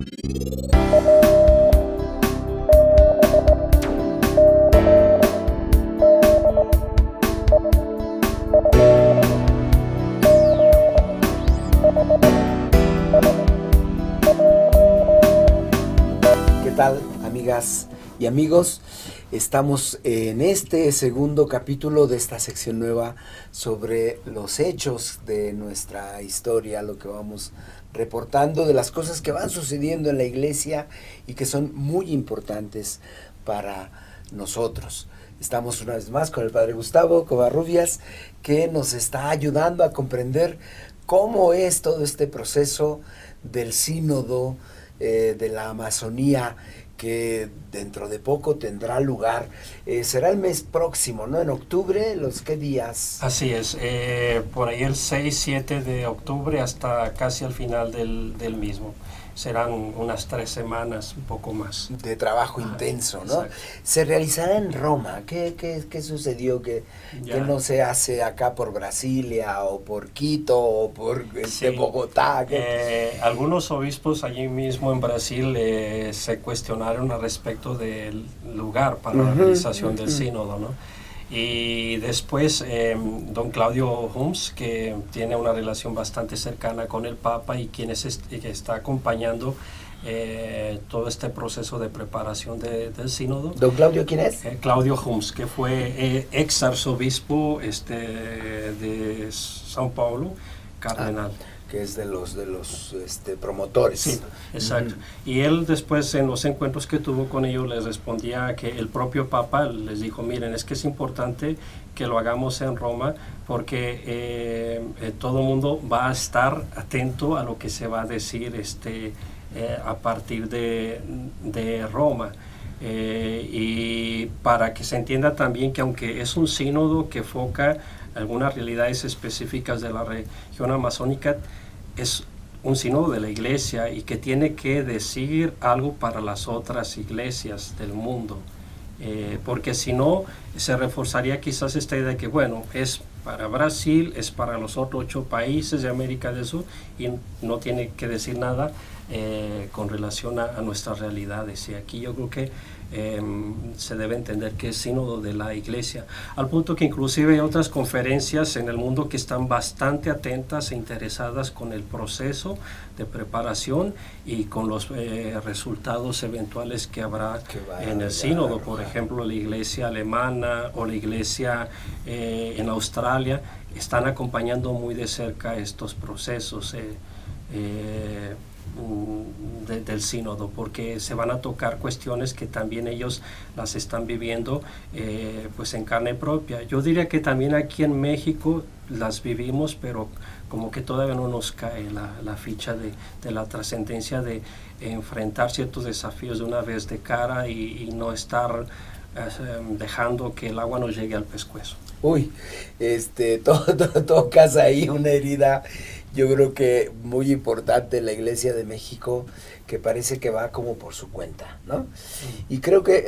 ¿Qué tal, amigas y amigos? Estamos en este segundo capítulo de esta sección nueva sobre los hechos de nuestra historia, lo que vamos reportando de las cosas que van sucediendo en la iglesia y que son muy importantes para nosotros. Estamos una vez más con el Padre Gustavo Covarrubias, que nos está ayudando a comprender cómo es todo este proceso del sínodo de la Amazonía, que dentro de poco tendrá lugar. Será el mes próximo, ¿no? En octubre, ¿qué días? Así es, por ahí el 6-7 de octubre hasta casi al final del mismo. Serán unas 3 semanas, un poco más. De trabajo intenso, ¿no? Exacto. Se realizará en Roma. ¿Qué sucedió que no se hace acá por Brasilia o por Quito o por Bogotá? Algunos obispos allí mismo en Brasil se cuestionaron al respecto del lugar para la realización del sínodo, ¿no? Y después don Claudio Humms, que tiene una relación bastante cercana con el Papa y que está acompañando todo este proceso de preparación del sínodo. ¿Don Claudio quién es? Claudio Humms, que fue ex arzobispo de São Paulo, cardenal. Que es de los promotores. Sí, exacto. Y él después en los encuentros que tuvo con ellos les respondía que el propio Papa les dijo, miren, es que es importante que lo hagamos en Roma porque todo el mundo va a estar atento a lo que se va a decir a partir de Roma. Y para que se entienda también que aunque es un sínodo que foca algunas realidades específicas de la región amazónica, es un sínodo de la iglesia y que tiene que decir algo para las otras iglesias del mundo, porque si no se reforzaría quizás esta idea de que bueno, es para Brasil, es para los otros 8 países de América del Sur y no tiene que decir nada con relación a nuestras realidades. Y aquí yo creo que se debe entender que es sínodo de la iglesia, al punto que inclusive hay otras conferencias en el mundo que están bastante atentas e interesadas con el proceso de preparación y con los resultados eventuales que habrá en el sínodo. Por ejemplo, la iglesia alemana o la iglesia en Australia están acompañando muy de cerca estos procesos del sínodo, porque se van a tocar cuestiones que también ellos las están viviendo pues en carne propia. Yo diría que también aquí en México las vivimos, pero como que todavía no nos cae la ficha de la trascendencia de enfrentar ciertos desafíos de una vez de cara y no estar dejando que el agua nos llegue al pescuezo. Uy, tocas ahí una herida, yo creo que muy importante en la Iglesia de México, que parece que va como por su cuenta, ¿no? Y creo que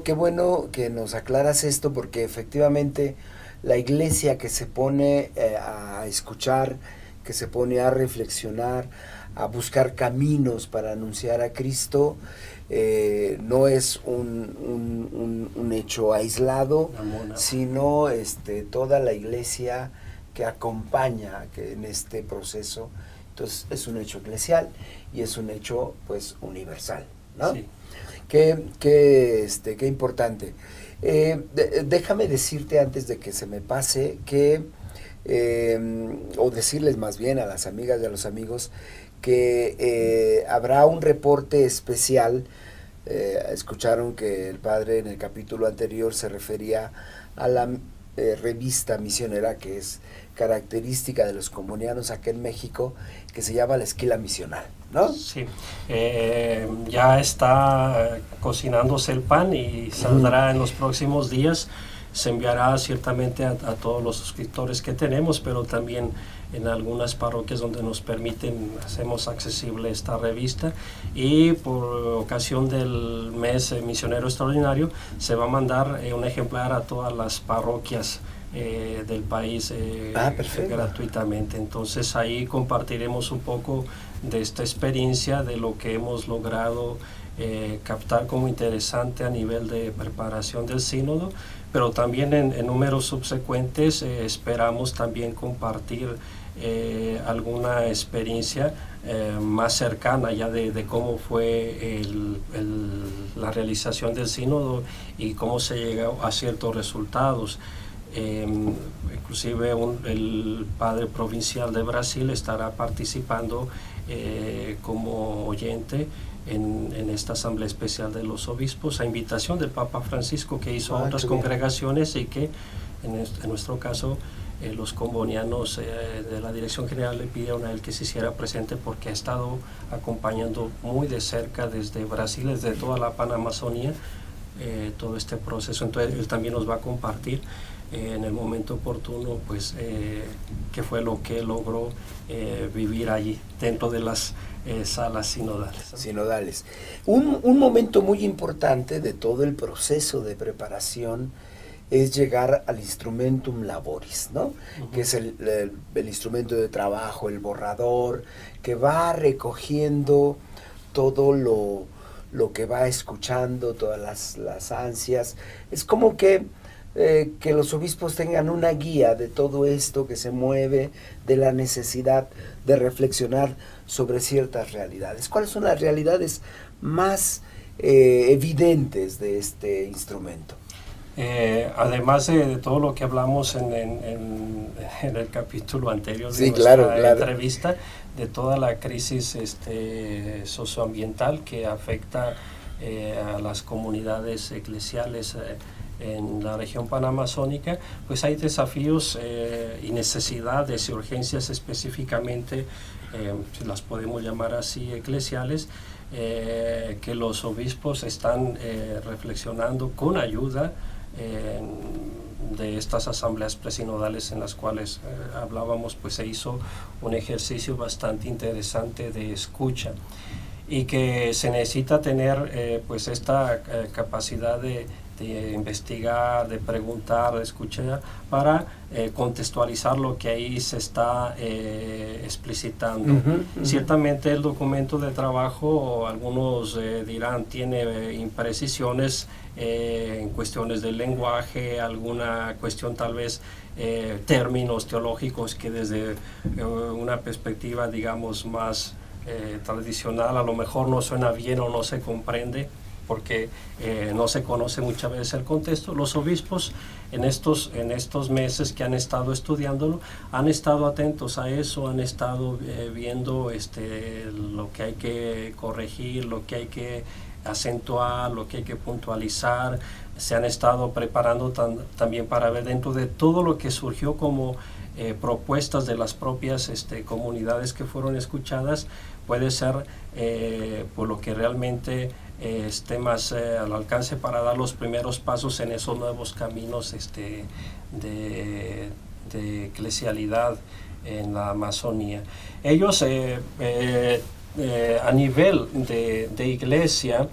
qué bueno que nos aclaras esto, porque efectivamente la Iglesia que se pone a escuchar, que se pone a reflexionar, a buscar caminos para anunciar a Cristo, no es un hecho aislado, sino toda la iglesia que acompaña en este proceso. Entonces es un hecho eclesial y es un hecho pues universal, ¿no? Sí. Qué importante. Déjame decirte antes de que se me pase que o decirles más bien a las amigas y a los amigos que habrá un reporte especial. Escucharon que el padre en el capítulo anterior se refería a la revista misionera que es característica de los comunianos aquí en México, que se llama La Esquila Misional, ¿no? Sí, ya está cocinándose el pan y saldrá en los próximos días. Se enviará ciertamente a todos los suscriptores que tenemos, pero también en algunas parroquias donde nos permiten, hacemos accesible esta revista, y por ocasión del mes misionero extraordinario se va a mandar un ejemplar a todas las parroquias del país gratuitamente. Entonces ahí compartiremos un poco de esta experiencia, de lo que hemos logrado captar como interesante a nivel de preparación del sínodo, pero también en números subsecuentes esperamos también compartir alguna experiencia más cercana ya de cómo fue la realización del sínodo y cómo se llegó a ciertos resultados. Inclusive el padre provincial de Brasil estará participando como oyente en esta Asamblea Especial de los Obispos, a invitación del Papa Francisco, que hizo otras congregaciones y que en nuestro caso los combonianos de la Dirección General le pidieron a él que se hiciera presente, porque ha estado acompañando muy de cerca desde Brasil, desde toda la Panamazonía, todo este proceso. Entonces él también nos va a compartir en el momento oportuno pues qué fue lo que logró vivir allí dentro de las salas sinodales. Un momento muy importante de todo el proceso de preparación es llegar al instrumentum laboris, ¿no? Que es el instrumento de trabajo, el borrador, que va recogiendo todo lo que va escuchando, todas las ansias. Es como que los obispos tengan una guía de todo esto que se mueve, de la necesidad de reflexionar sobre ciertas realidades. ¿Cuáles son las realidades más evidentes de este instrumento? Además de todo lo que hablamos en el capítulo anterior de nuestra entrevista, de toda la crisis socioambiental que afecta a las comunidades eclesiales en la región panamazónica, pues hay desafíos y necesidades y urgencias específicamente, si las podemos llamar así, eclesiales, que los obispos están reflexionando con ayuda de estas asambleas presinodales en las cuales hablábamos. Pues se hizo un ejercicio bastante interesante de escucha, y que se necesita tener pues esta capacidad de investigar, de preguntar, de escuchar, para contextualizar lo que ahí se está explicitando. Ciertamente el documento de trabajo, algunos dirán, tiene imprecisiones en cuestiones del lenguaje, alguna cuestión tal vez términos teológicos que desde una perspectiva digamos más tradicional a lo mejor no suena bien o no se comprende, porque no se conoce muchas veces el contexto. Los obispos en estos meses que han estado estudiándolo han estado atentos a eso, han estado viendo lo que hay que corregir, lo que hay que acentuar, lo que hay que puntualizar. Se han estado preparando también para ver dentro de todo lo que surgió como propuestas de las propias comunidades que fueron escuchadas, puede ser por lo que realmente esté más al alcance para dar los primeros pasos en esos nuevos caminos de eclesialidad en la Amazonía. Ellos a nivel de iglesia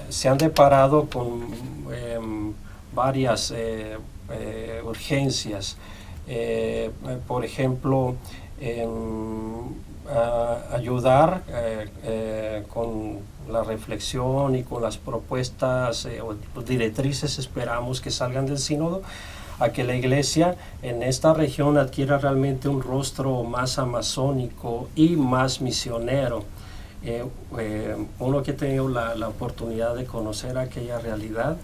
se han deparado con varias urgencias. Por ejemplo, ayudar con la reflexión y con las propuestas o directrices, esperamos que salgan del sínodo, a que la iglesia en esta región adquiera realmente un rostro más amazónico y más misionero. Uno que ha tenido la oportunidad de conocer aquella realidad,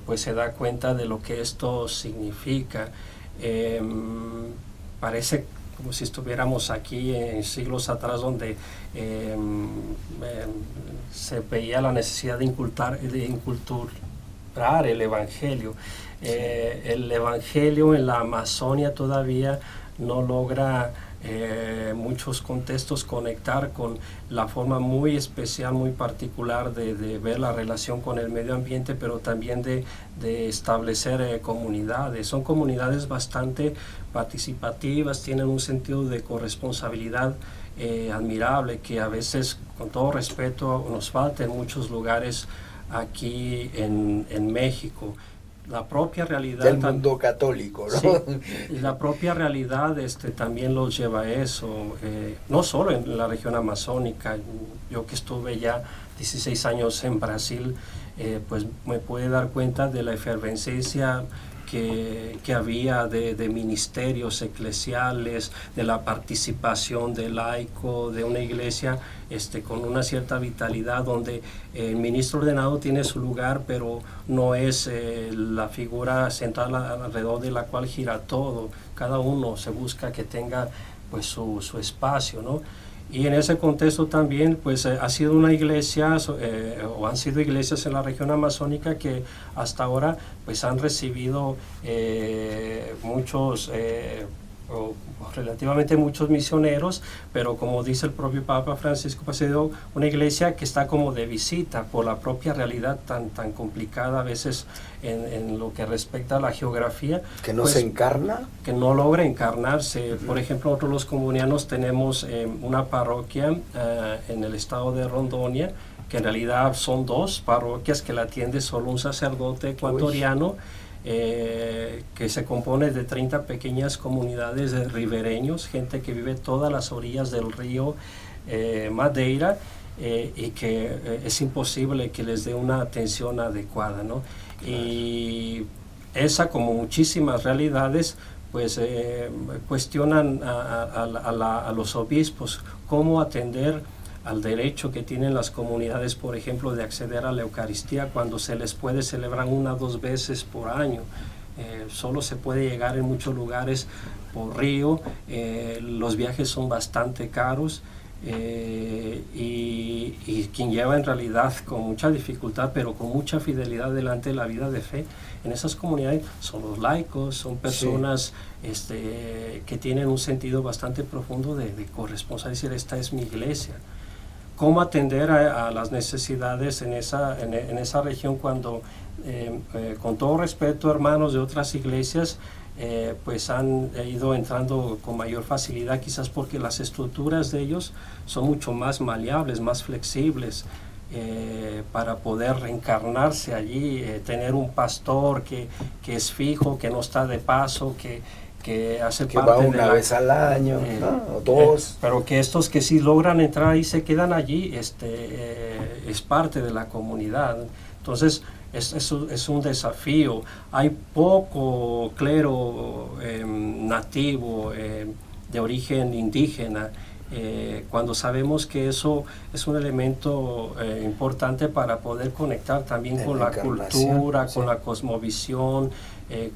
pues se da cuenta de lo que esto significa. Parece como si estuviéramos aquí en siglos atrás, donde se veía la necesidad de inculturar el Evangelio. El Evangelio en la Amazonia todavía no logra muchos contextos conectar con la forma muy especial, muy particular de ver la relación con el medio ambiente, pero también de establecer comunidades. Son comunidades bastante participativas, tienen un sentido de corresponsabilidad admirable, que a veces, con todo respeto, nos falta en muchos lugares aquí en México. la propia realidad del mundo católico, ¿no? Sí, y la propia realidad también los lleva a eso, no solo en la región amazónica. Yo que estuve ya 16 años en Brasil, pues me pude dar cuenta de la efervescencia que había de ministerios eclesiales, de la participación del laico, de una iglesia con una cierta vitalidad, donde el ministro ordenado tiene su lugar, pero no es la figura central alrededor de la cual gira todo. Cada uno se busca que tenga pues su espacio, ¿no? Y en ese contexto también pues ha sido una iglesia o han sido iglesias en la región amazónica que hasta ahora pues han recibido muchos o relativamente muchos misioneros, pero como dice el propio Papa Francisco, pues ha sido una iglesia que está como de visita por la propia realidad tan complicada a veces en lo que respecta a la geografía. ¿Que no pues, se encarna? Que no logra encarnarse. Por ejemplo, nosotros los comunianos tenemos una parroquia en el estado de Rondônia, que en realidad son 2 parroquias que la atiende solo un sacerdote ecuatoriano, que se compone de 30 pequeñas comunidades de ribereños, gente que vive todas las orillas del río Madeira, y que es imposible que les dé una atención adecuada, ¿no? Y esa, como muchísimas realidades, pues cuestionan a los obispos cómo atender al derecho que tienen las comunidades, por ejemplo, de acceder a la Eucaristía cuando se les puede celebrar 1 o 2 veces por año. Solo se puede llegar en muchos lugares por río, los viajes son bastante caros, y quien lleva en realidad con mucha dificultad, pero con mucha fidelidad delante de la vida de fe en esas comunidades, son los laicos, son personas que tienen un sentido bastante profundo de corresponsabilidad, es decir, esta es mi iglesia. Cómo atender a las necesidades en esa región cuando, con todo respeto, hermanos de otras iglesias, pues han ido entrando con mayor facilidad, quizás porque las estructuras de ellos son mucho más maleables, más flexibles, para poder reencarnarse allí, tener un pastor que es fijo, que no está de paso, que hace que parte va una vez al año, ¿no? O 2. Pero que estos que sí logran entrar y se quedan allí, es parte de la comunidad. Entonces es un desafío. Hay poco clero nativo, de origen indígena, cuando sabemos que eso es un elemento importante para poder conectar también con la cultura, con la cosmovisión,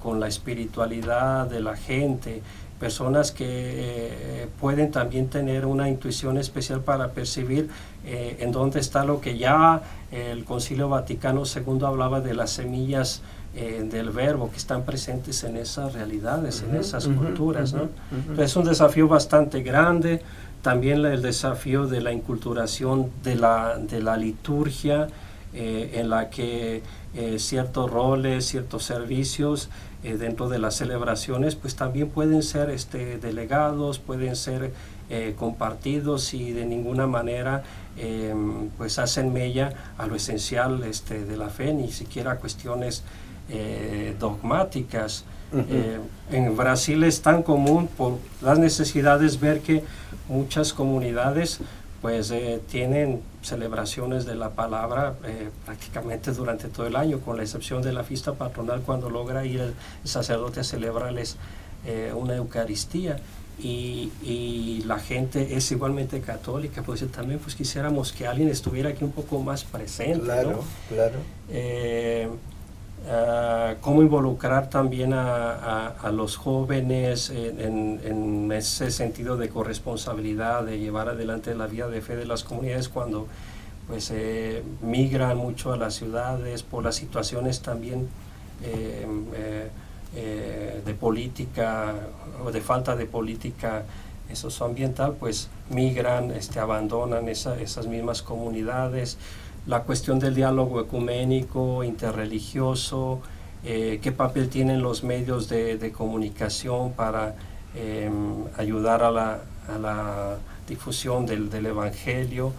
con la espiritualidad de la gente, personas que pueden también tener una intuición especial para percibir en dónde está lo que ya el Concilio Vaticano II hablaba de las semillas del verbo que están presentes en esas realidades, en esas culturas, ¿no? Entonces es un desafío bastante grande. También el desafío de la inculturación de la liturgia, en la que ciertos roles, ciertos servicios dentro de las celebraciones pues también pueden ser delegados, pueden ser compartidos, y de ninguna manera pues hacen mella a lo esencial de la fe, ni siquiera cuestiones dogmáticas. En Brasil es tan común por las necesidades ver que muchas comunidades pues tienen celebraciones de la palabra prácticamente durante todo el año, con la excepción de la fiesta patronal, cuando logra ir el sacerdote a celebrarles una Eucaristía, y la gente es igualmente católica. Pues también pues quisiéramos que alguien estuviera aquí un poco más presente, claro, ¿no? Claro. Cómo involucrar también a los jóvenes en ese sentido de corresponsabilidad, de llevar adelante la vida de fe de las comunidades cuando pues migran mucho a las ciudades por las situaciones también de política o de falta de política socioambiental, pues migran, abandonan esas mismas comunidades. La cuestión del diálogo ecuménico, interreligioso, qué papel tienen los medios de comunicación para ayudar a la difusión del Evangelio,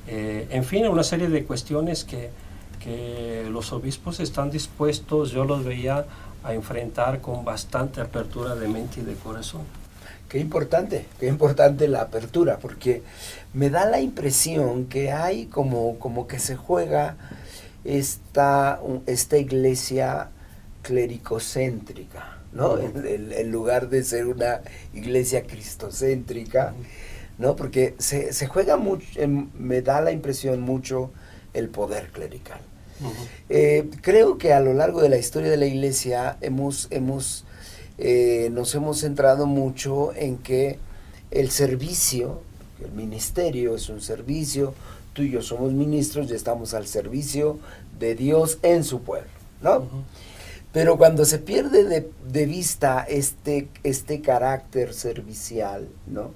en fin, una serie de cuestiones que que los obispos están dispuestos, yo los veía, a enfrentar con bastante apertura de mente y de corazón. Qué importante la apertura, porque me da la impresión que hay como que se juega esta iglesia clericocéntrica, ¿no? En lugar de ser una iglesia cristocéntrica, ¿no? Porque se juega mucho, me da la impresión mucho el poder clerical. Creo que a lo largo de la historia de la iglesia nos hemos centrado mucho en que el servicio, el ministerio es un servicio, tú y yo somos ministros y estamos al servicio de Dios en su pueblo, ¿no? Pero cuando se pierde de vista este carácter servicial, ¿no?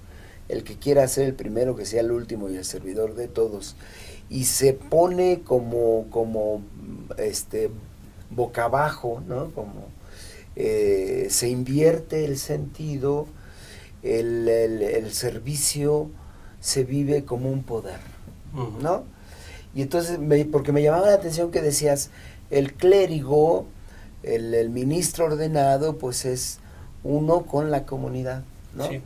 El que quiera ser el primero, que sea el último y el servidor de todos, y se pone como boca abajo, ¿no? Como se invierte el sentido, el servicio se vive como un poder, ¿no? Y entonces, porque me llamaba la atención que decías, el clérigo, el ministro ordenado, pues es uno con la comunidad, ¿no? Sí.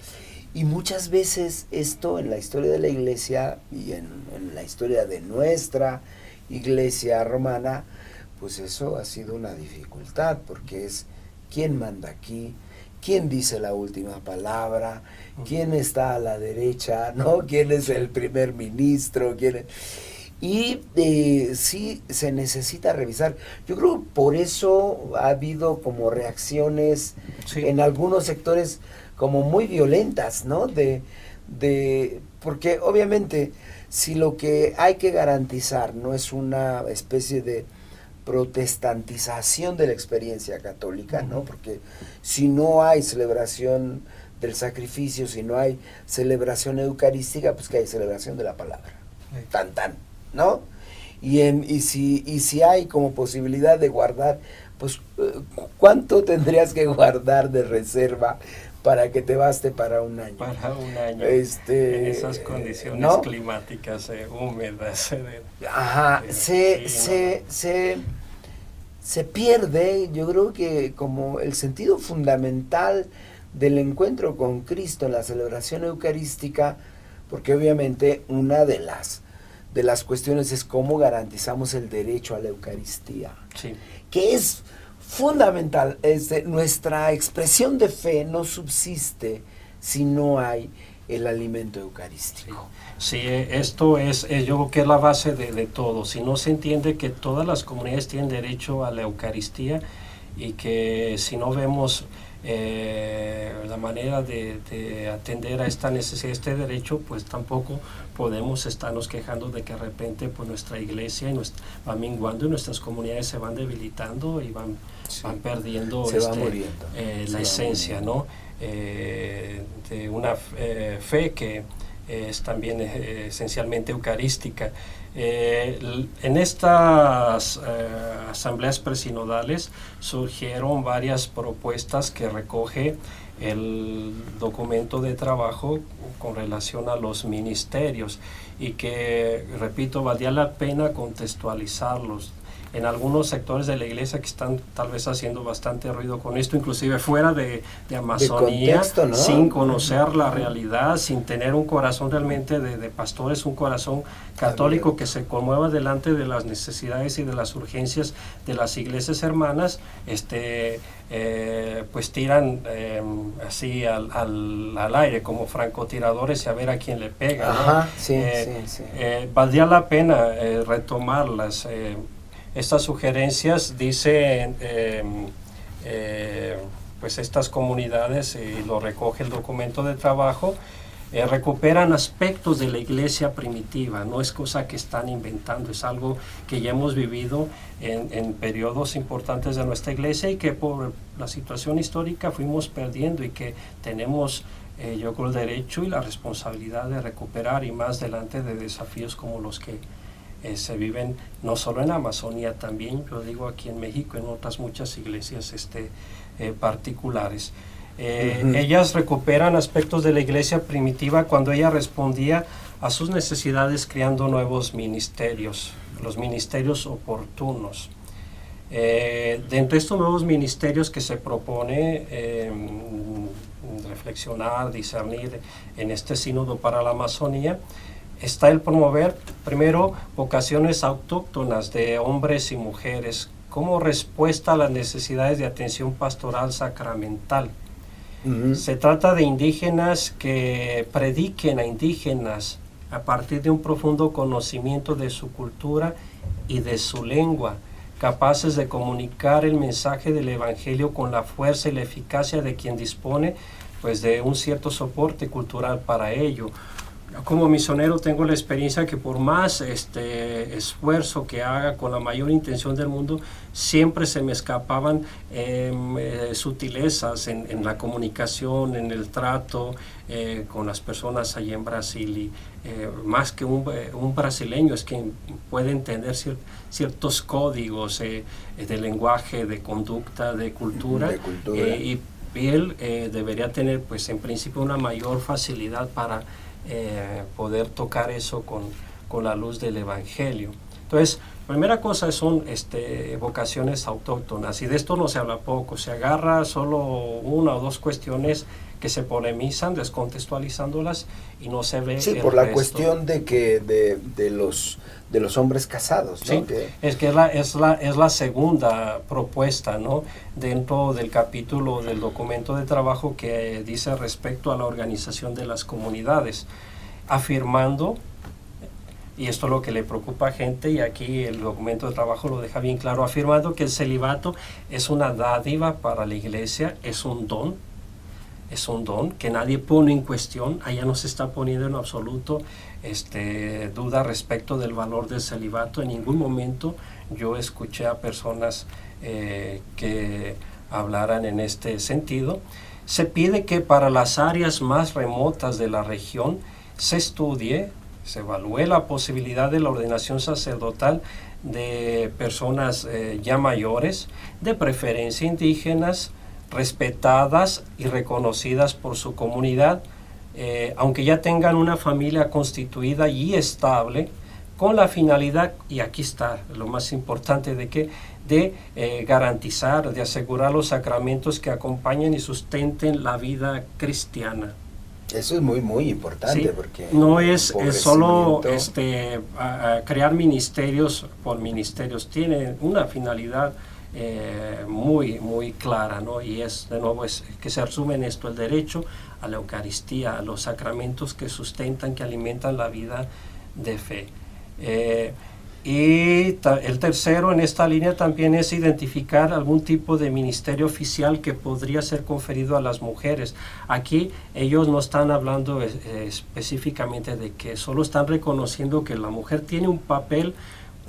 Y muchas veces esto en la historia de la iglesia y en la historia de nuestra iglesia romana, pues eso ha sido una dificultad, porque es quién manda aquí, quién dice la última palabra, quién está a la derecha, ¿no? ¿Quién es el primer ministro? Y sí se necesita revisar. Yo creo que por eso ha habido como reacciones en algunos sectores como muy violentas, ¿no? Porque obviamente si lo que hay que garantizar no es una especie de protestantización de la experiencia católica, ¿no? Porque si no hay celebración del sacrificio, si no hay celebración eucarística, pues que hay celebración de la palabra, tan, ¿no? Y si hay como posibilidad de guardar, pues ¿cuánto tendrías que guardar de reserva para que te baste para un año? Para un año, en esas condiciones, ¿no? Climáticas húmedas. Ajá, se pierde, yo creo que como el sentido fundamental del encuentro con Cristo en la celebración eucarística, porque obviamente una de las cuestiones es cómo garantizamos el derecho a la Eucaristía, sí, que es fundamental. Nuestra expresión de fe no subsiste si no hay el alimento eucarístico. Sí, esto es, yo creo que es la base de todo. Si no se entiende que todas las comunidades tienen derecho a la Eucaristía y que si no vemos la manera de atender a esta necesidad, este derecho, pues tampoco podemos estarnos quejando de que de repente pues nuestra iglesia va menguando y nuestras comunidades se van debilitando y van perdiendo la esencia, ¿no? De una fe que es también esencialmente eucarística. En estas asambleas presinodales surgieron varias propuestas que recoge el documento de trabajo con relación a los ministerios y que, repito, valía la pena contextualizarlos. En algunos sectores de la iglesia que están tal vez haciendo bastante ruido con esto, inclusive fuera de Amazonía, contexto, ¿no? Sin conocer la realidad, sin tener un corazón realmente de pastores, un corazón católico que se conmueva delante de las necesidades y de las urgencias de las iglesias hermanas, pues tiran así al aire como francotiradores y a ver a quién le pega, ¿no? Ajá, sí. Valdría la pena retomarlas. Estas sugerencias dicen, pues estas comunidades, y lo recoge el documento de trabajo, recuperan aspectos de la iglesia primitiva, no es cosa que están inventando, es algo que ya hemos vivido en periodos importantes de nuestra iglesia y que por la situación histórica fuimos perdiendo y que tenemos, yo creo, el derecho y la responsabilidad de recuperar, y más delante de desafíos como los que se viven no solo en Amazonía, también, yo digo, aquí en México, en otras muchas iglesias particulares. Ellas recuperan aspectos de la iglesia primitiva cuando ella respondía a sus necesidades creando nuevos ministerios. los ministerios oportunos. Dentro de estos nuevos ministerios que se propone reflexionar, discernir en este sínodo para la Amazonía, está el promover primero vocaciones autóctonas de hombres y mujeres como respuesta a las necesidades de atención pastoral sacramental. Se trata de indígenas que prediquen a indígenas a partir de un profundo conocimiento de su cultura y de su lengua, capaces de comunicar el mensaje del Evangelio con la fuerza y la eficacia de quien dispone pues de un cierto soporte cultural para ello. Como misionero tengo la experiencia que por más esfuerzo que haga con la mayor intención del mundo, siempre se me escapaban sutilezas en la comunicación, en el trato con las personas allí en Brasil. Y más que un brasileño es quien puede entender ciertos códigos de lenguaje, de conducta, de cultura. Y él debería tener pues en principio una mayor facilidad para poder tocar eso con la luz del Evangelio. Entonces, primera cosa son vocaciones autóctonas, y de esto no se habla poco, se agarra solo una o dos cuestiones que se polemizan, descontextualizándolas, y no se ve sí, el por la resto. cuestión de que de los hombres casados, ¿no? Sí, es la segunda propuesta, ¿no?, dentro del capítulo del documento de trabajo que dice respecto a la organización de las comunidades, afirmando, y esto es lo que le preocupa a gente, y aquí el documento de trabajo lo deja bien claro, afirmando que el celibato es una dádiva para la iglesia, es un don que nadie pone en cuestión. Allá no se está poniendo en absoluto duda respecto del valor del celibato. En ningún momento yo escuché a personas que hablaran en este sentido. Se pide que para las áreas más remotas de la región se estudie, se evalúe la posibilidad de la ordenación sacerdotal de personas ya mayores, de preferencia indígenas, respetadas y reconocidas por su comunidad, aunque ya tengan una familia constituida y estable, con la finalidad, y aquí está lo más importante, de garantizar, de asegurar los sacramentos que acompañen y sustenten la vida cristiana. Eso es muy, muy importante, Sí, porque no es solo crear ministerios por ministerios, tiene una finalidad muy, muy clara, ¿no? Y es, de nuevo, es que se resume en esto: el derecho a la Eucaristía, a los sacramentos que sustentan, que alimentan la vida de fe. Y el tercero en esta línea también es identificar algún tipo de ministerio oficial que podría ser conferido a las mujeres. Aquí ellos no están hablando específicamente de que, solo están reconociendo que la mujer tiene un papel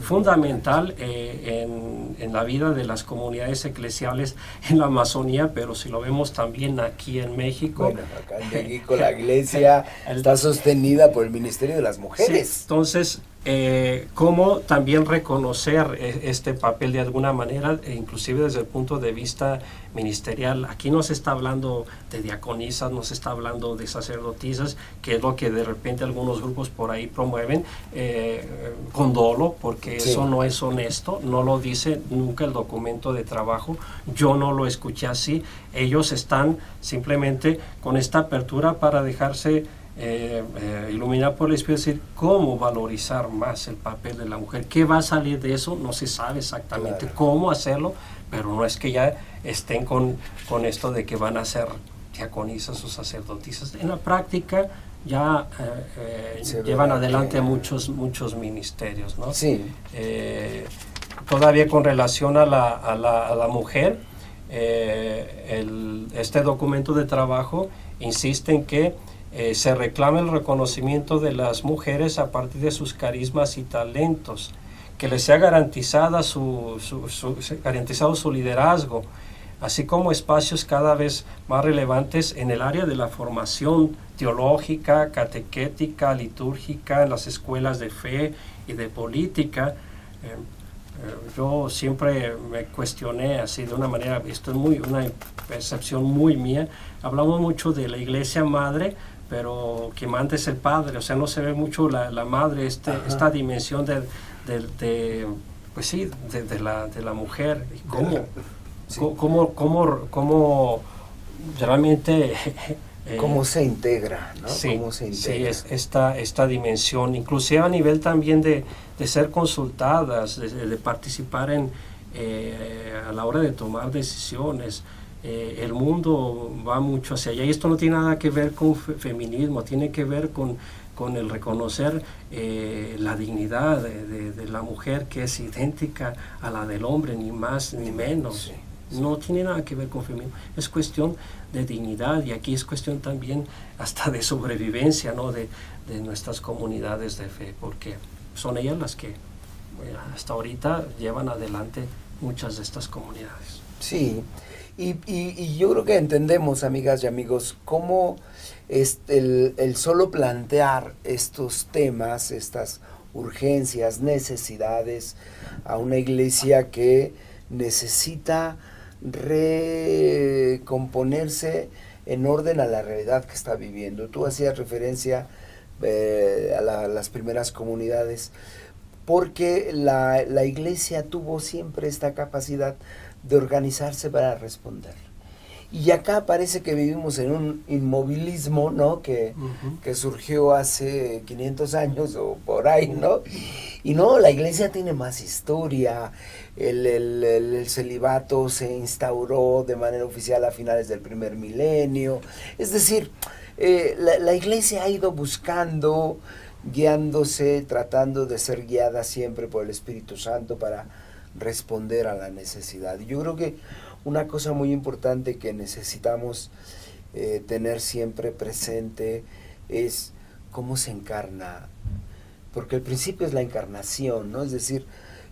fundamental en la vida de las comunidades eclesiales en la Amazonía, pero si lo vemos también aquí en México. Bueno, acá en México la iglesia está sostenida por el ministerio de las mujeres. Sí, entonces, cómo también reconocer este papel de alguna manera, inclusive desde el punto de vista ministerial. Aquí no se está hablando de diaconisas, no se está hablando de sacerdotisas, que es lo que de repente algunos grupos por ahí promueven con dolo, porque sí, eso no es honesto, no lo dice nunca el documento de trabajo, yo no lo escuché así. Ellos están simplemente con esta apertura para dejarse iluminar por el Espíritu, decir cómo valorizar más el papel de la mujer. ¿Qué va a salir de eso? No se sabe exactamente, claro, cómo hacerlo, pero no es que ya estén con esto de que van a ser diaconisas o sacerdotisas. En la práctica ya llevan adelante muchos ministerios, ¿no? Sí. Todavía con relación a la mujer, este documento de trabajo insiste en que se reclama el reconocimiento de las mujeres a partir de sus carismas y talentos, que les sea garantizado su liderazgo, así como espacios cada vez más relevantes en el área de la formación teológica, catequética, litúrgica, en las escuelas de fe y de política. Yo siempre me cuestioné así de una manera, esto es una percepción muy mía. Hablamos mucho de la iglesia madre, pero quien manda es el padre, o sea, no se ve mucho la madre, esta dimensión pues sí, de la mujer, y cómo, Sí. cómo realmente ¿Cómo se integra, no? sí, ¿Cómo se integra? sí, esta dimensión, inclusive a nivel también de ser consultadas, de participar a la hora de tomar decisiones. El mundo va mucho hacia allá y esto no tiene nada que ver con feminismo, tiene que ver con el reconocer la dignidad de la mujer, que es idéntica a la del hombre, ni más ni menos. Sí. No tiene nada que ver con feminismo, es cuestión de dignidad, y aquí es cuestión también hasta de sobrevivencia, ¿no? de nuestras comunidades de fe, porque son ellas las que hasta ahorita llevan adelante muchas de estas comunidades. Sí, y yo creo que entendemos, amigas y amigos, cómo el solo plantear estos temas, estas urgencias, necesidades a una iglesia que necesita recomponerse en orden a la realidad que está viviendo. Tú hacías referencia a las primeras comunidades, porque la iglesia tuvo siempre esta capacidad de organizarse para responder. Y acá parece que vivimos en un inmovilismo, ¿no? Que surgió hace 500 años o por ahí, ¿no? Y no, la iglesia tiene más historia. El celibato se instauró de manera oficial a finales del primer milenio. Es decir, la iglesia ha ido buscando, guiándose, tratando de ser guiada siempre por el Espíritu Santo para responder a la necesidad. Y yo creo que una cosa muy importante que necesitamos tener siempre presente es cómo se encarna, porque el principio es la encarnación, ¿no? Es decir,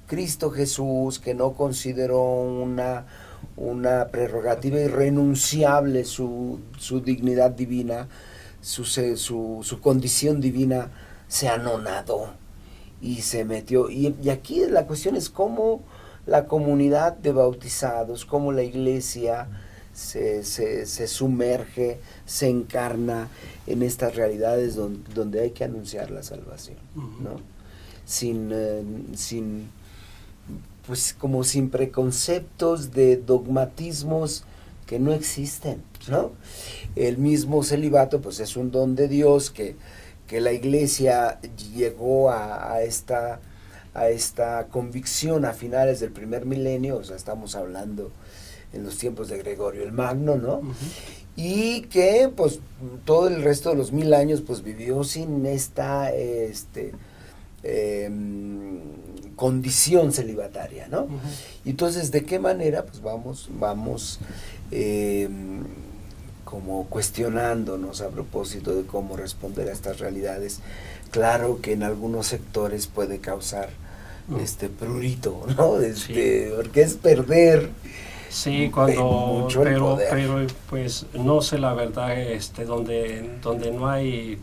Cristo Jesús, que no consideró una prerrogativa irrenunciable su dignidad divina, su condición divina, se anonadó y se metió. Y aquí la cuestión es cómo la comunidad de bautizados, cómo la iglesia se sumerge, se encarna en estas realidades donde hay que anunciar la salvación, ¿no? Pues como sin preconceptos de dogmatismos que no existen, ¿no? El mismo celibato pues es un don de Dios que la iglesia llegó a esta convicción a finales del primer milenio, o sea, estamos hablando en los tiempos de Gregorio el Magno, ¿no? Y que pues todo el resto de los 1000 años pues vivió sin esta condición celibataria, ¿no? Entonces, ¿de qué manera? Pues vamos como cuestionándonos a propósito de cómo responder a estas realidades. Claro que en algunos sectores puede causar prurito, ¿no? Porque es perder mucho el poder. Pero pues no sé, la verdad, donde no hay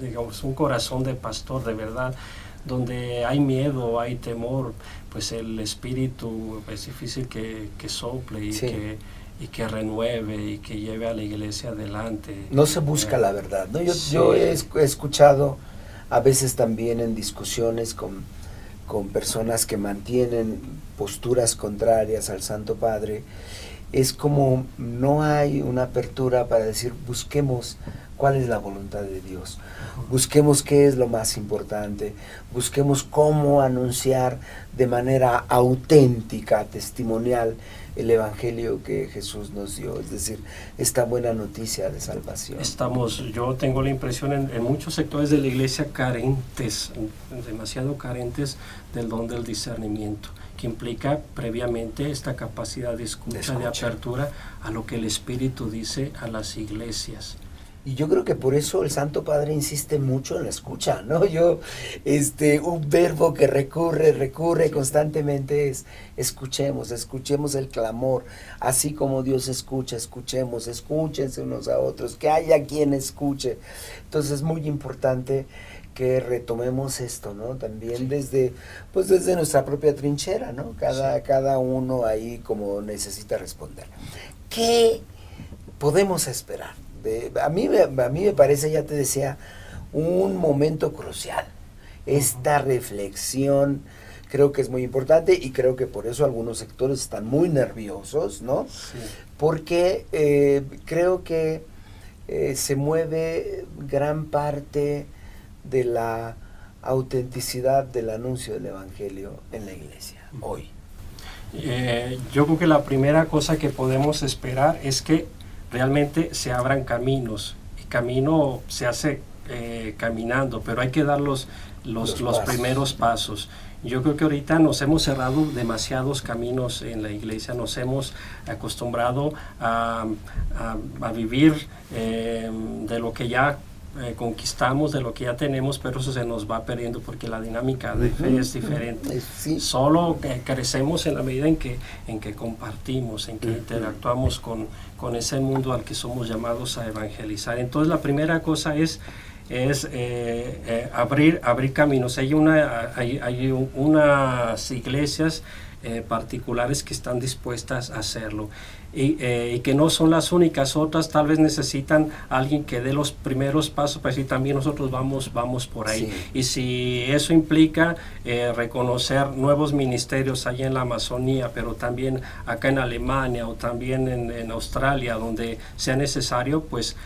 digamos un corazón de pastor de verdad, donde hay miedo, hay temor, pues el espíritu es difícil que sople y sí, que renueve y que lleve a la iglesia adelante. No se busca la verdad, ¿no? Sí. Yo he escuchado a veces también en discusiones con personas que mantienen posturas contrarias al Santo Padre, es como no hay una apertura para decir busquemos cuál es la voluntad de Dios, busquemos qué es lo más importante, busquemos cómo anunciar de manera auténtica, testimonial, el evangelio que Jesús nos dio, es decir, esta buena noticia de salvación. Yo tengo la impresión en muchos sectores de la iglesia carentes, demasiado carentes del don del discernimiento, que implica previamente esta capacidad de escucha, de apertura a lo que el Espíritu dice a las iglesias. Y yo creo que por eso el Santo Padre insiste mucho en la escucha, ¿no? Un verbo que recurre constantemente es escuchemos el clamor, así como Dios escucha, escúchense unos a otros, que haya quien escuche. Entonces es muy importante que retomemos esto, ¿no? También desde nuestra propia trinchera, ¿no? Cada uno ahí como necesita responder. ¿Qué podemos esperar? A mí me parece, ya te decía, un momento crucial. esta reflexión creo que es muy importante y creo que por eso algunos sectores están muy nerviosos, ¿no? Sí. Porque creo que se mueve gran parte de la autenticidad del anuncio del Evangelio en la iglesia hoy. Yo creo que la primera cosa que podemos esperar es que realmente se abran caminos. El camino se hace caminando, pero hay que dar los primeros pasos. Yo creo que ahorita nos hemos cerrado demasiados caminos en la iglesia, nos hemos acostumbrado a vivir de lo que ya conquistamos, de lo que ya tenemos, pero eso se nos va perdiendo porque la dinámica de fe es diferente. Sí. Solo crecemos en la medida en que compartimos, en que interactuamos con ese mundo al que somos llamados a evangelizar. Entonces la primera cosa es abrir caminos. Hay unas iglesias particulares que están dispuestas a hacerlo y que no son las únicas. Otras tal vez necesitan alguien que dé los primeros pasos para decir también nosotros vamos por ahí. Sí. Y si eso implica reconocer nuevos ministerios allá en la Amazonía, pero también acá en Alemania o también en Australia, donde sea necesario, pues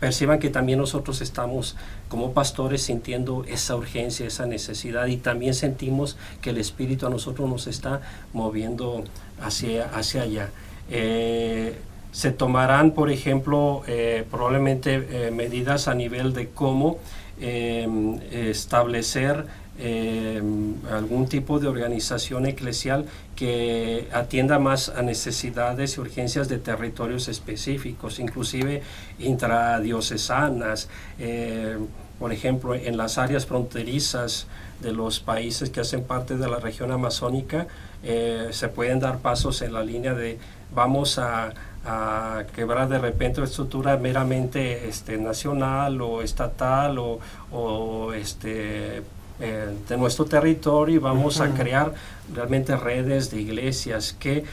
perciban que también nosotros estamos como pastores sintiendo esa urgencia, esa necesidad, y también sentimos que el Espíritu a nosotros nos está moviendo hacia allá. Se tomarán, por ejemplo, probablemente medidas a nivel de cómo establecer algún tipo de organización eclesial que atienda más a necesidades y urgencias de territorios específicos, inclusive intradiocesanas. Por ejemplo, en las áreas fronterizas de los países que hacen parte de la región amazónica, se pueden dar pasos en la línea de vamos a quebrar de repente una estructura meramente nacional o estatal o de nuestro territorio, y vamos a crear realmente redes de iglesias que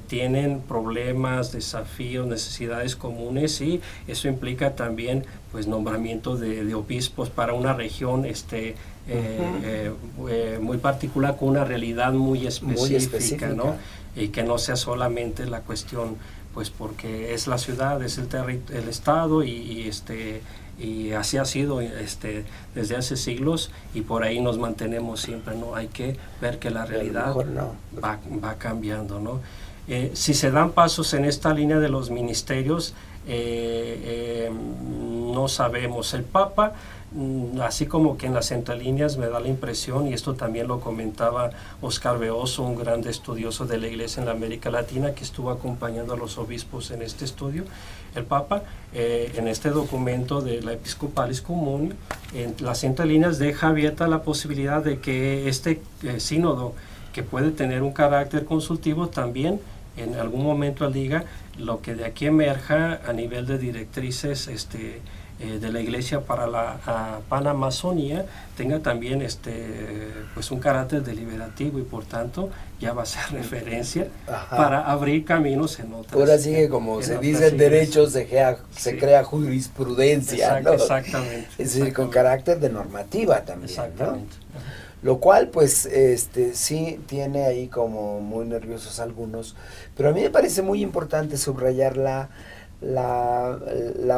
tienen problemas, desafíos, necesidades comunes, y eso implica también pues nombramiento de obispos para una región muy particular, con una realidad muy específica, ¿no? Y que no sea solamente la cuestión pues porque es la ciudad, es el estado y así ha sido desde hace siglos, y por ahí nos mantenemos siempre, ¿no? Hay que ver que la realidad va cambiando, ¿no? Si se dan pasos en esta línea de los ministerios, no sabemos. El Papa, así como que en las entrelíneas me da la impresión, y esto también lo comentaba Oscar Beoso, un gran estudioso de la Iglesia en la América Latina, que estuvo acompañando a los obispos en este estudio. El Papa, en este documento de la Episcopalis Común, en las entrelíneas deja abierta la posibilidad de que este sínodo, que puede tener un carácter consultivo, también en algún momento diga lo que de aquí emerja a nivel de directrices de la Iglesia para la Panamazonía, tenga también pues un carácter deliberativo, y por tanto ya va a ser referencia para abrir caminos en otras. Ahora sí que como se dice en derecho se crea jurisprudencia, ¿no? Exactamente. Es decir, con carácter de normativa también, exactamente, ¿no? Lo cual pues sí tiene ahí como muy nerviosos algunos, pero a mí me parece muy importante subrayar la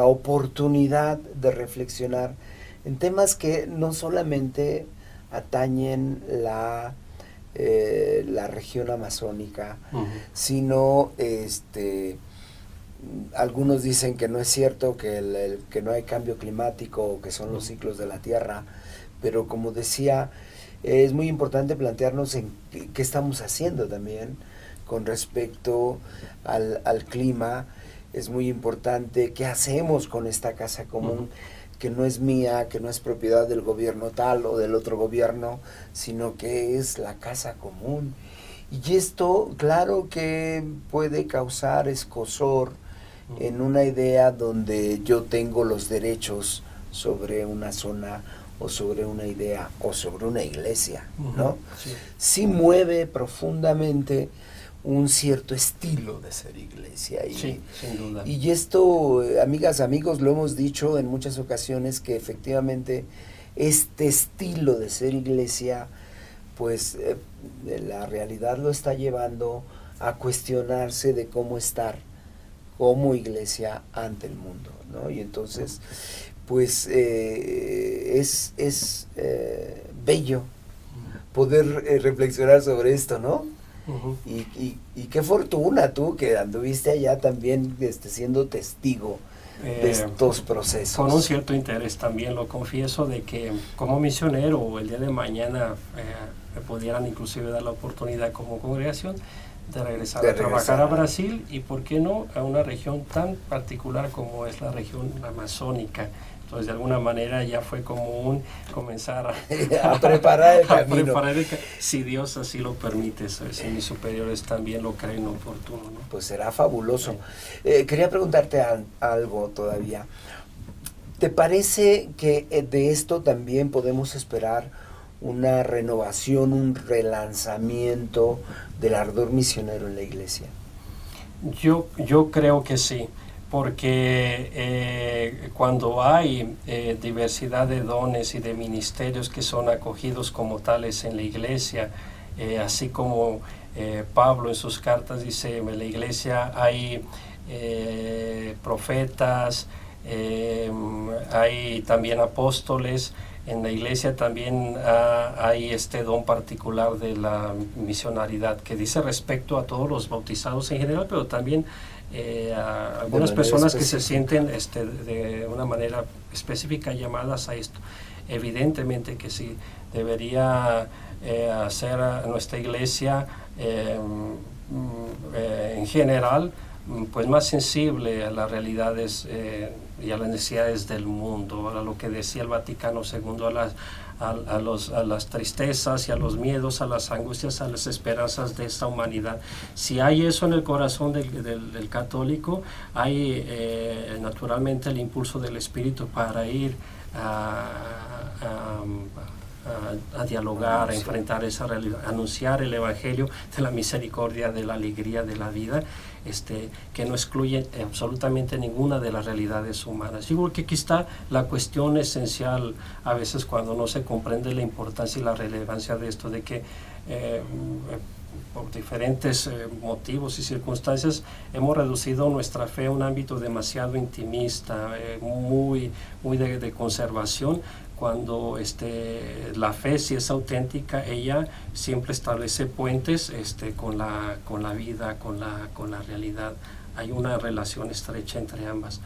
oportunidad de reflexionar en temas que no solamente atañen la región amazónica, sino algunos dicen que no es cierto, que no hay cambio climático o que son los ciclos de la Tierra, pero como decía, es muy importante plantearnos en qué estamos haciendo también con respecto al clima. Es muy importante qué hacemos con esta casa común, que no es mía, que no es propiedad del gobierno tal o del otro gobierno, sino que es la casa común. Y esto, claro que puede causar escosor en una idea donde yo tengo los derechos sobre una zona o sobre una idea o sobre una iglesia, ¿no? Sí mueve profundamente un cierto estilo de ser iglesia. Sí, sin duda. Y esto, amigas, amigos, lo hemos dicho en muchas ocasiones, que efectivamente este estilo de ser iglesia, pues la realidad lo está llevando a cuestionarse de cómo estar como iglesia ante el mundo, ¿no? Y entonces, pues es bello poder reflexionar sobre esto, ¿no? Uh-huh. Y qué fortuna tú que anduviste allá también siendo testigo de estos procesos. Con un cierto interés también, lo confieso, de que como misionero el día de mañana me pudieran inclusive dar la oportunidad como congregación de regresar a trabajar a Brasil y por qué no a una región tan particular como es la región amazónica. Entonces de alguna manera ya fue como comenzar a preparar el camino. Si Dios así lo permite, si mis superiores también lo creen oportuno, ¿no? Pues será fabuloso. Quería preguntarte algo todavía. ¿Te parece que de esto también podemos esperar una renovación, un relanzamiento del ardor misionero en la iglesia? Yo creo que sí, porque cuando hay diversidad de dones y de ministerios que son acogidos como tales en la iglesia, así como Pablo en sus cartas dice, en la iglesia hay profetas, hay también apóstoles. En la iglesia también hay este don particular de la misionaridad que dice respecto a todos los bautizados en general, pero también a algunas personas que se sienten de una manera específica llamadas a esto. Evidentemente que sí, debería hacer a nuestra iglesia en general pues más sensible a las realidades y a las necesidades del mundo, a lo que decía el Vaticano II, a las tristezas y a los miedos, a las angustias, a las esperanzas de esta humanidad. Si hay eso en el corazón del católico, hay naturalmente el impulso del Espíritu para ir a dialogar, a enfrentar esa realidad, a anunciar el Evangelio de la misericordia, de la alegría de la vida, que no excluye absolutamente ninguna de las realidades humanas. Yo creo que aquí está la cuestión esencial a veces cuando no se comprende la importancia y la relevancia de esto, de que por diferentes motivos y circunstancias hemos reducido nuestra fe a un ámbito demasiado intimista, muy de conservación, cuando la fe, si es auténtica, ella siempre establece puentes con la vida, con la realidad. Hay una relación estrecha entre ambas.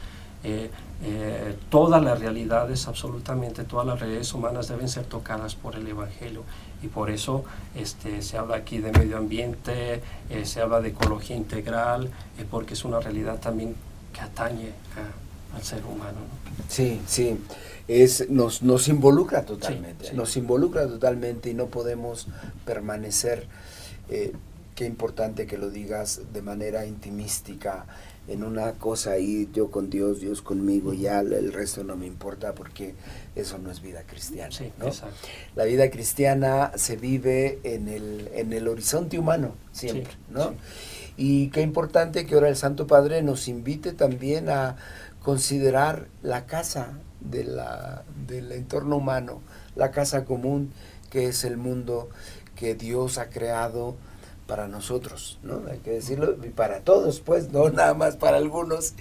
Todas las realidades, absolutamente todas las realidades humanas deben ser tocadas por el Evangelio, y por eso se habla aquí de medio ambiente, se habla de ecología integral, porque es una realidad también que atañe al ser humano, ¿no? Sí, sí. Nos involucra totalmente, sí. Nos involucra totalmente y no podemos permanecer, qué importante que lo digas de manera intimística, en una cosa ahí, yo con Dios, Dios conmigo, ya el resto no me importa, porque eso no es vida cristiana, sí, ¿no? Exacto. La vida cristiana se vive en el horizonte humano, siempre, sí, ¿no? Sí. Y qué importante que ahora el Santo Padre nos invite también a considerar la casa del entorno humano, la casa común, que es el mundo que Dios ha creado para nosotros, ¿no? Hay que decirlo, y para todos, pues, no nada más para algunos,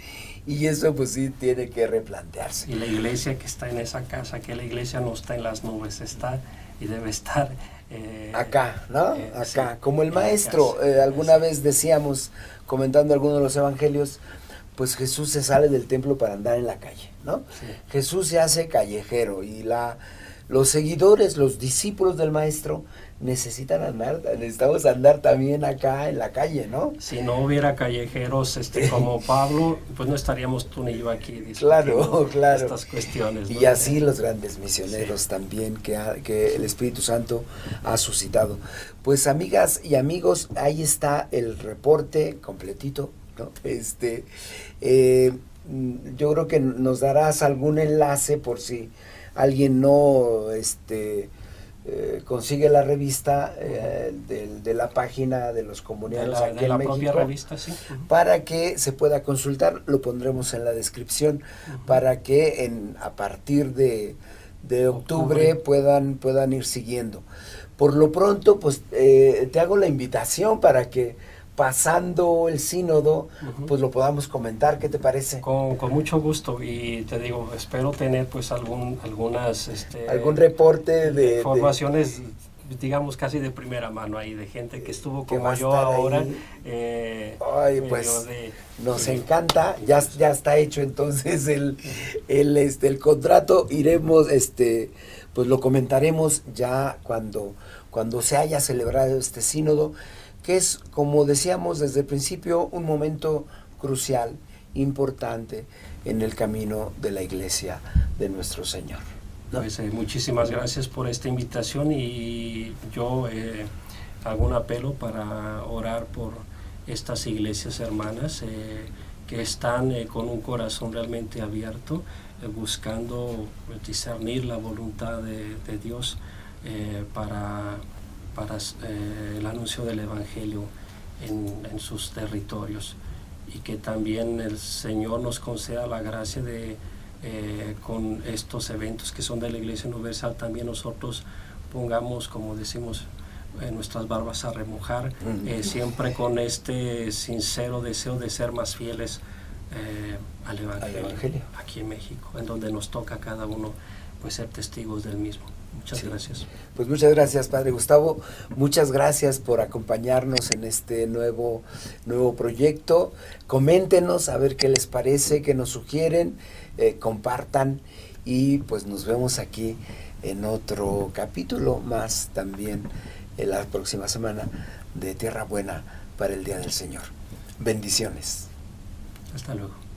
y eso pues sí tiene que replantearse. Y la iglesia que está en esa casa, que la iglesia no está en las nubes, está y debe estar acá, ¿no? Acá, sí, como el maestro, alguna vez decíamos, comentando algunos de los evangelios, pues Jesús se sale del templo para andar en la calle, ¿no? Sí. Jesús se hace callejero, y los seguidores, los discípulos del maestro necesitamos andar también acá en la calle, ¿no? Si no hubiera callejeros como Pablo, pues no estaríamos tú ni yo aquí claro. estas cuestiones, ¿no? Y así los grandes misioneros también que el Espíritu Santo ha suscitado. Pues amigas y amigos, ahí está el reporte completito, ¿no? Yo creo que nos darás algún enlace por si alguien no consigue la revista de la página de los comunarios aquí en México, propia revista, sí. para que se pueda consultar. Lo pondremos en la descripción, para que a partir de de octubre puedan ir siguiendo. Por lo pronto, pues te hago la invitación para que pasando el sínodo, pues lo podamos comentar. ¿Qué te parece? Con mucho gusto, y te digo, espero tener pues algunas algún reporte de informaciones, digamos, casi de primera mano ahí, de gente que estuvo como yo ahora. Ay, pues nos encanta, ya está hecho entonces el contrato. Iremos, pues lo comentaremos ya cuando se haya celebrado este sínodo, que es, como decíamos desde el principio, un momento crucial, importante en el camino de la Iglesia de nuestro Señor, ¿no? Pues muchísimas gracias por esta invitación, y yo hago un apelo para orar por estas iglesias hermanas que están con un corazón realmente abierto, buscando discernir la voluntad de Dios para el anuncio del Evangelio en sus territorios, y que también el Señor nos conceda la gracia de con estos eventos que son de la Iglesia Universal, también nosotros pongamos, como decimos, nuestras barbas a remojar, siempre con este sincero deseo de ser más fieles al Evangelio aquí en México, en donde nos toca a cada uno pues ser testigos del mismo. Muchas gracias. Pues muchas gracias, Padre Gustavo. Muchas gracias por acompañarnos en este nuevo proyecto. Coméntenos a ver qué les parece, qué nos sugieren, compartan, y pues nos vemos aquí en otro capítulo más también en la próxima semana de Tierra Buena para el Día del Señor. Bendiciones. Hasta luego.